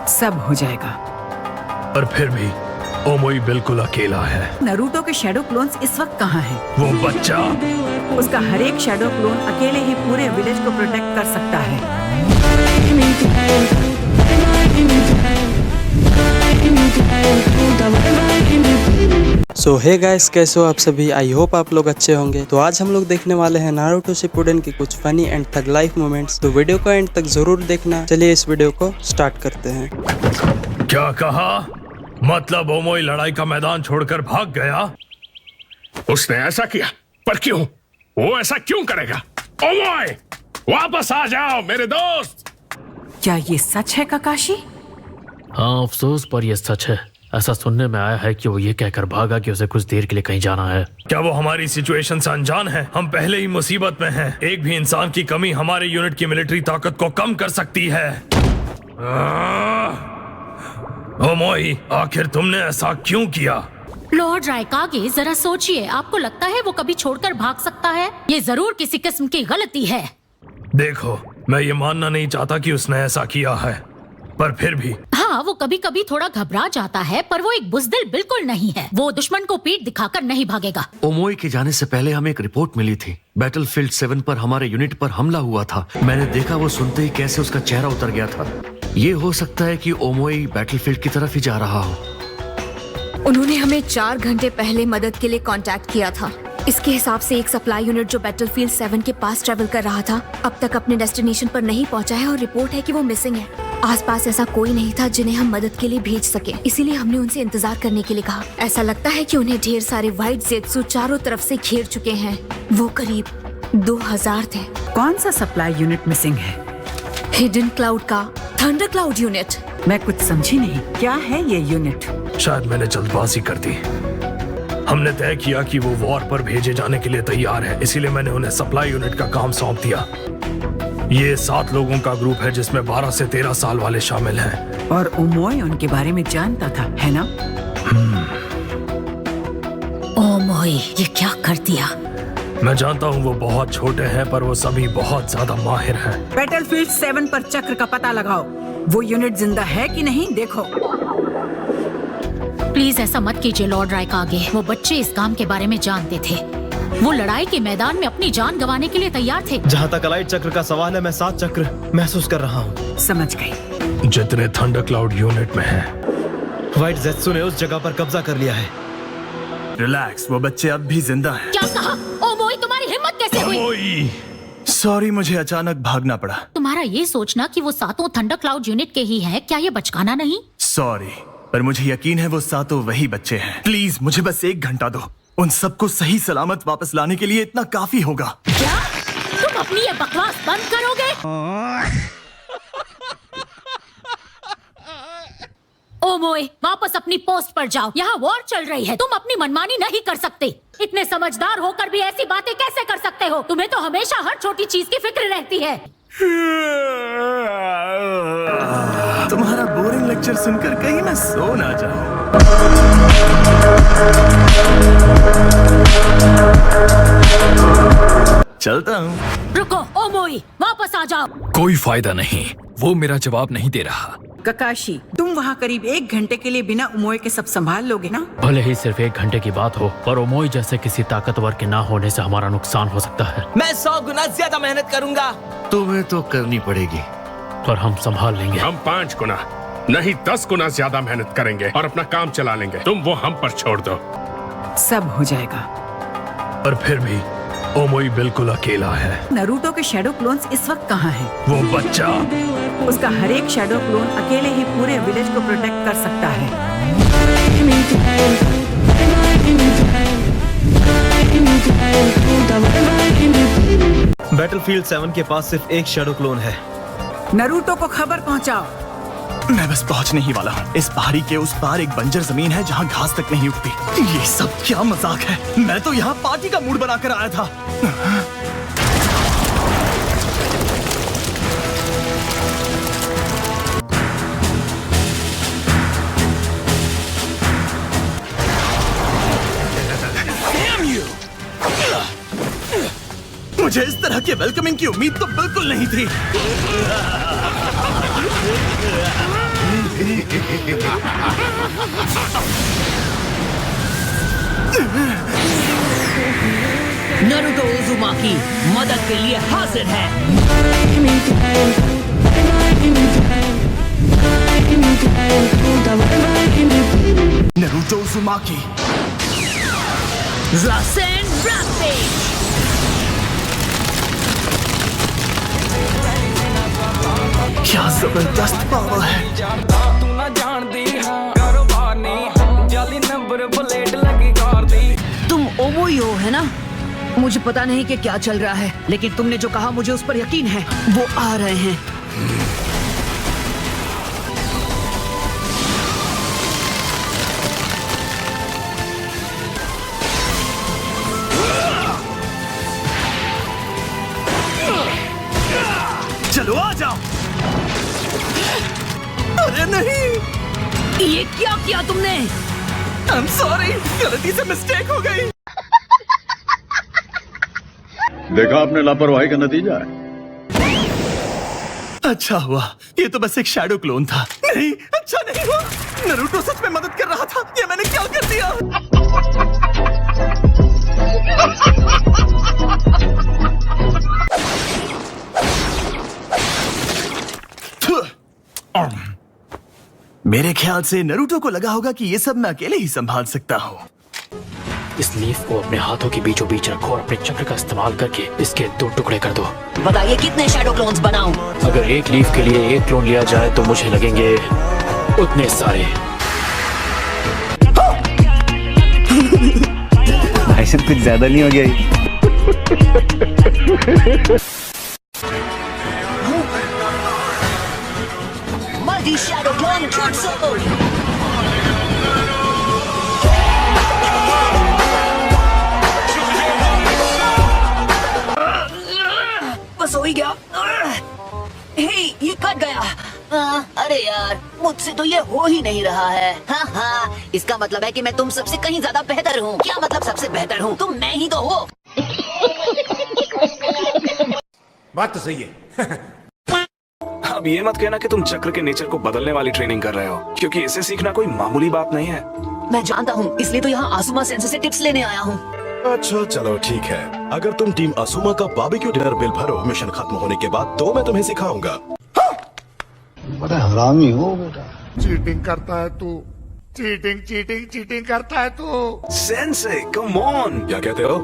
सब हो जाएगा। पर फिर भी ओमोई बिल्कुल अकेला है। नारुतो के शैडो क्लोन्स इस वक्त कहाँ हैं? वो बच्चा, उसका हर एक शैडो क्लोन अकेले ही पूरे विलेज को प्रोटेक्ट कर सकता है। सो हे गाइस, कैसे हो आप सभी? आई होप आप लोग अच्छे होंगे। तो आज हम लोग देखने वाले हैं नारुतो शिपुडेन की कुछ funny and tug life moments. तो वीडियो को एंड तक जरूर देखना। चलिए इस वीडियो को स्टार्ट करते हैं। क्या कहा? मतलब ओमोई लड़ाई का मैदान छोड़कर भाग गया? उसने ऐसा किया, पर क्यों? वो ऐसा क्यों करेगा? ओमोई, वापस आ जाओ मेरे दोस्त। क्या ये सच है काकाशी? हाँ, अफसोस पर यह सच है। ऐसा सुनने में आया है कि वो ये कहकर भागा कि उसे कुछ देर के लिए कहीं जाना है। क्या वो हमारी सिचुएशन से अनजान है? हम पहले ही मुसीबत में हैं। एक भी इंसान की कमी हमारे यूनिट की मिलिट्री ताकत को कम कर सकती है। ओमोई, आखिर तुमने ऐसा क्यों किया? लॉर्ड रायकागे, जरा सोचिए, आपको लगता है वो कभी छोड़कर भाग सकता है? ये जरूर किसी किस्म की गलती है। देखो, मैं ये मानना नहीं चाहता कि उसने ऐसा किया है, पर फिर भी हाँ, वो कभी कभी थोड़ा घबरा जाता है, पर वो एक बुज़दिल बिल्कुल नहीं है। वो दुश्मन को पीठ दिखाकर नहीं भागेगा। ओमोई के जाने से पहले हमें एक रिपोर्ट मिली थी। बैटलफील्ड 7 पर हमारे यूनिट पर हमला हुआ था। मैंने देखा वो सुनते ही कैसे उसका चेहरा उतर गया था। ये हो सकता है कि ओमोई बैटलफील्ड की तरफ ही जा रहा हो। उन्होंने हमें 4 घंटे पहले मदद के लिए कांटेक्ट किया था। इसके हिसाब से एक सप्लाई यूनिट जो बैटलफील्ड 7 के पास ट्रेवल कर रहा था, अब तक अपने डेस्टिनेशन पर नहीं पहुंचा है और रिपोर्ट है कि वो मिसिंग है। आसपास ऐसा कोई नहीं था जिन्हें हम मदद के लिए भेज सके, इसीलिए हमने उनसे इंतजार करने के लिए कहा। ऐसा लगता है कि उन्हें ढेर सारे व्हाइट जेत्सु चारों तरफ से घेर चुके हैं। वो करीब 2000 थे। कौन सा सप्लाई यूनिट मिसिंग है? हिडन क्लाउड का थंडर क्लाउड यूनिट। मैं कुछ समझी नहीं, क्या है ये यूनिट? शायद मैंने जल्दबाजी कर दी। हमने तय किया कि वो वॉर पर भेजे जाने के लिए तैयार है, इसीलिए मैंने उन्हें सप्लाई यूनिट का काम सौंप दिया। ये 7 लोगों का ग्रुप है जिसमें 12 से 13 साल वाले शामिल हैं। और ओमोई उनके बारे में जानता था, है ना? ओमोई, ये क्या कर दिया? मैं जानता हूँ वो बहुत छोटे हैं, पर वो सभी बहुत ज्यादा माहिर हैं। बैटलफील्ड 7 पर चक्र का पता लगाओ। वो यूनिट जिंदा है कि नहीं देखो। प्लीज ऐसा मत कीजिए लॉर्ड रायकागे। वो बच्चे इस काम के बारे में जानते थे। वो लड़ाई के मैदान में अपनी जान गंवाने के लिए तैयार थे। जहाँ तक अलाइट चक्र का सवाल है, मैं 7 चक्र महसूस कर रहा हूँ। समझ गई। जितने थंडर क्लाउड यूनिट में हैं। व्हाइट जेत्सु ने उस जगह पर कब्जा कर लिया है। रिलैक्स, वो बच्चे अब भी जिंदा हैं। क्या कहा? ओमोई, तुम्हारी हिम्मत कैसे हुई? सॉरी, मुझे अचानक भागना पड़ा। तुम्हारा ये सोचना कि वो 7 थंडर क्लाउड यूनिट के ही हैं, क्या ये बचकाना नहीं? सॉरी, पर मुझे यकीन है वो 7 वही बच्चे हैं। प्लीज मुझे बस 1 घंटा दो। उन सबको सही सलामत वापस लाने के लिए इतना काफी होगा। क्या तुम अपनी ये बकवास बंद करोगे? ओमोई, वापस अपनी पोस्ट पर जाओ। यहाँ वॉर चल रही है, तुम अपनी मनमानी नहीं कर सकते। इतने समझदार होकर भी ऐसी बातें कैसे कर सकते हो? तुम्हें तो हमेशा हर छोटी चीज की फिक्र रहती है। तुम्हारा बोरिंग लेक्चर सुनकर कहीं मैं सो ना जाऊं। चलता हूँ। रुको ओमोई, वापस आ जाओ। कोई फायदा नहीं, वो मेरा जवाब नहीं दे रहा। काकाशी, तुम वहाँ करीब 1 घंटे के लिए बिना ओमोई के सब संभाल लोगे ना? भले ही सिर्फ 1 घंटे की बात हो, पर ओमोई जैसे किसी ताकतवर के ना होने से हमारा नुकसान हो सकता है। मैं 100 गुना ज्यादा मेहनत करूंगा। तुम्हें तो करनी पड़ेगी, पर हम संभाल लेंगे। हम 5 गुना नहीं 10 गुना ज्यादा मेहनत करेंगे और अपना काम चला लेंगे। तुम वो हम पर छोड़ दो। सब हो जाएगा। पर फिर भी ओमोई बिल्कुल अकेला है। नारुतो के शैडो क्लोन्स इस वक्त कहाँ हैं? वो बच्चा, उसका हर एक शैडो क्लोन अकेले ही पूरे विलेज को प्रोटेक्ट कर सकता है। बैटलफील्ड 7 के पास सिर्फ एक शैडो क्लोन है। नारुतो को खबर पहुंचाओ। मैं बस पहुंचने ही वाला हूँ। इस पहाड़ी के उस पार एक बंजर जमीन है जहाँ घास तक नहीं उगती। ये सब क्या मजाक है? मैं तो यहाँ पार्टी का मूड बनाकर आया था। मुझे इस तरह के वेलकमिंग की उम्मीद तो बिल्कुल नहीं थी। नारुतो उज़ुमाकी मदद के लिए हाजिर है। नारुतो उज़ुमाकी रासेन रैम्पेज। क्या जबरदस्त पावर है। तुम ओमोई हो है ना? मुझे पता नहीं कि क्या चल रहा है, लेकिन तुमने जो कहा मुझे उस पर यकीन है। वो आ रहे हैं। चलो आ जाओ। अरे नहीं, ये क्या किया तुमने? I'm sorry, गलती से मिस्टेक हो गई। देखा आपने लापरवाही का नतीजा है। अच्छा हुआ, ये तो बस एक शैडो क्लोन था। नहीं, अच्छा नहीं हुआ। नारुतो सच में मदद कर रहा था। ये मैंने क्या कर दिया? मेरे ख्याल से नारुतो को लगा होगा कि ये सब मैं अकेले ही संभाल सकता हूँ। इस लीफ को अपने हाथों के बीचों बीच रखो और अपने चक्र का इस्तेमाल करके इसके 2 टुकड़े कर दो। बताइए कितने शैडो क्लोन्स बनाऊं? अगर एक लीफ के लिए 1 क्लोन लिया जाए तो मुझे लगेंगे उतने सारे। भाई साहब कुछ ज्यादा नहीं हो गया? Multi shadow clone jutsu। बस हो ही गया। हे, ये कट गया। अरे यार, मुझसे तो ये हो ही नहीं रहा है। हाँ, इसका मतलब है कि मैं तुम सबसे कहीं ज्यादा बेहतर हूँ। क्या मतलब सबसे बेहतर हूँ? तुम मैं ही तो हो। बात तो सही है। अब ये मत कहना कि तुम चक्र के नेचर को बदलने वाली ट्रेनिंग कर रहे हो, क्योंकि इसे सीखना कोई मामूली बात नहीं है। मैं जानता हूँ, इसलिए तो यहाँ आसुमा सेंसर से टिप्स लेने आया हूँ। अच्छा चलो ठीक है, अगर तुम टीम असुमा का बारबेक्यू डिनर बिल भरो मिशन खत्म होने के बाद, तो मैं तुम्हें सिखाऊंगा। बड़ा हरामी हो बेटा। चीटिंग करता है तू, चीटिंग चीटिंग चीटिंग करता है तू। Sensei come on. क्या कहते हो?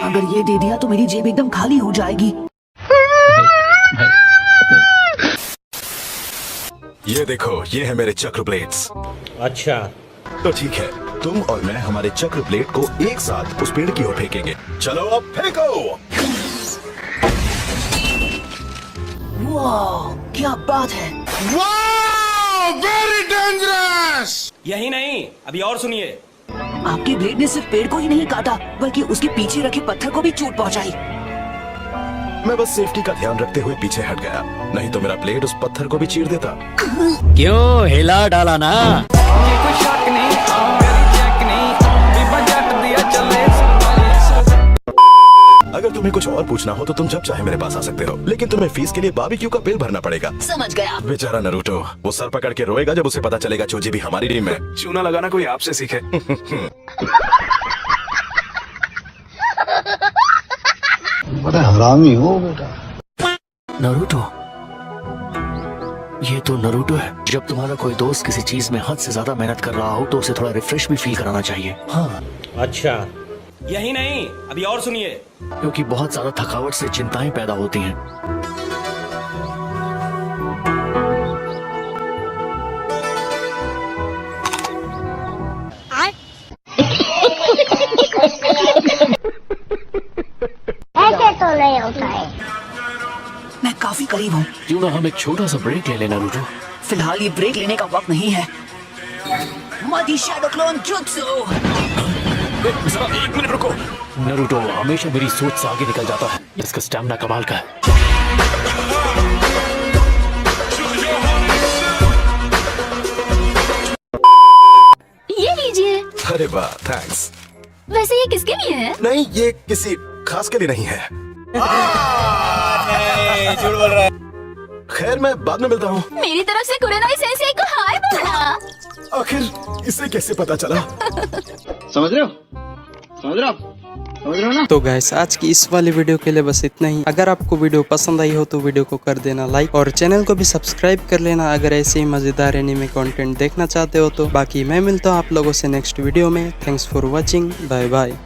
अगर ये दे दिया तो मेरी जेब एकदम खाली हो जाएगी। ये देखो, ये है मेरे चक्र ब्लेड्स। अच्छा तो ठीक है, तुम और मैं हमारे चक्र ब्लेड को एक साथ उस पेड़ की ओर फेंकेंगे। चलो अब फेंको। वाह, क्या बात है। वाह, वेरी डेंजरस। यही नहीं, अभी और सुनिए। आपके ब्लेड ने सिर्फ पेड़ को ही नहीं काटा, बल्कि उसके पीछे रखे पत्थर को भी चोट पहुंचाई। मैं बस सेफ्टी का ध्यान रखते हुए पीछे हट गया, नहीं तो मेरा ब्लेड उस पत्थर को भी चीर देता। क्यों हिला डाला ना? अगर तुम्हें कुछ और पूछना हो तो तुम जब चाहे मेरे पास आ सकते हो, लेकिन तुम्हें फीस के लिए बारबेक्यू का बिल भरना पड़ेगा। समझ गया। बेचारा नारुतो, वो सर पकड़ के रोएगा जब उसे पता चलेगा चोजी भी हमारी टीम में। चूना लगाना कोई आपसे सीखे। बड़ा हरामी हो बेटा। नारुतो, ये तो नारुतो है। जब तुम्हारा कोई दोस्त किसी चीज में हद से ज्यादा मेहनत कर रहा हो तो उसे थोड़ा रिफ्रेश भी फील कराना चाहिए। हाँ। अच्छा यही नहीं, अभी और सुनिए। क्योंकि बहुत ज्यादा थकावट से चिंताएं पैदा होती हैं। ऐसे तो नहीं होता है। मैं काफी करीब हूँ। क्यों ना हम एक छोटा सा ब्रेक ले लें नारुतो? फिलहाल ये ब्रेक लेने का वक्त नहीं है। Multi shadow clone jutsu. एक मिनट रुको। नारुतो हमेशा मेरी सोच से आगे निकल जाता है। इसका स्टैमिना कमाल का है। ये लीजिए। अरे वाह, थैंक्स। वैसे ये किसके लिए है? नहीं, ये किसी खास के लिए नहीं है। नहीं झूठ बोल रहा है। खैर मैं बाद में मिलता हूँ। मेरी तरफ से कुरेनाई सेंसेई को हाय बोलना। आखिर इसे कैसे पता चला? समझ रहे हो? समझ रहे हो? समझ रहे हो ना? तो गाइस आज की इस वाली वीडियो के लिए बस इतना ही। अगर आपको वीडियो पसंद आई हो तो वीडियो को कर देना लाइक और चैनल को भी सब्सक्राइब कर लेना अगर ऐसे ही मजेदार एनीमे कंटेंट देखना चाहते हो तो। बाकी मैं मिलता हूँ आप लोगों से नेक्स्ट वीडियो में। Thanks for watching, bye bye.